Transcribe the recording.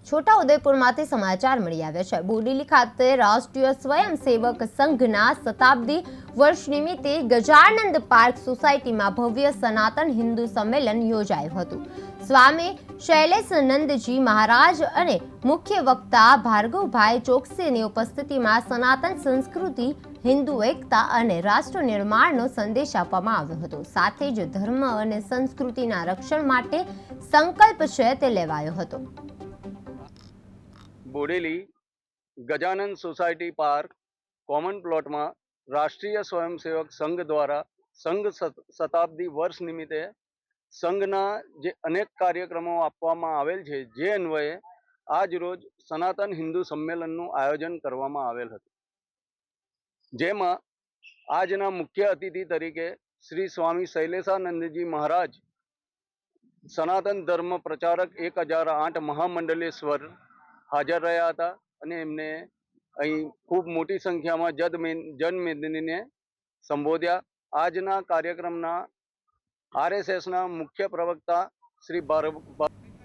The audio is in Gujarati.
છોટાઉદેપુરમાંથી સમાચાર મળી આવ્યા છે। બોડેલી ખાતે રાષ્ટ્રીય સ્વયંસેવક સંઘના શતાબ્દી વર્ષ નિમિત્તે ગજાનંદ પાર્ક સોસાયટીમાં ભવ્ય સનાતન હિન્દુ સંમેલન યોજાયું હતું। સ્વામી શૈલેષનંદજી મહારાજ અને મુખ્ય વક્તા ભાર્ગવભાઈ ચોકસીની ઉપસ્થિતિમાં સનાતન સંસ્કૃતિ, હિન્દુ એકતા અને રાષ્ટ્ર નિર્માણનો સંદેશ આપવામાં આવ્યો હતો। સાથે જ ધર્મ અને સંસ્કૃતિના રક્ષણ માટે સંકલ્પ છે તે લેવાયો હતો। Bodeli Gajanand society park common પ્લોટમાં રાષ્ટ્રીય સ્વયંસેવક સંઘ દ્વારા સંઘ શતાબ્દી વર્ષ નિમિત્તે સંઘના જે અનેક કાર્યક્રમો આપવામાં આવેલ છે, જે અન્વયે આજ રોજ સનાતન હિન્દુ સંમેલનનું આયોજન કરવામાં આવેલ હતું, જેમાં આજના મુખ્ય અતિથિ તરીકે શ્રી સ્વામી શૈલેષાનંદજી મહારાજ, સનાતન ધર્મ પ્રચારક 1008 મહામંડલેશ્વર હાજર રહ્યા હતા અને એમને અહીં ખૂબ મોટી સંખ્યામાં જનમેદનીને સંબોધ્યા। આજના કાર્યક્રમના RSSના મુખ્ય પ્રવક્તા શ્રી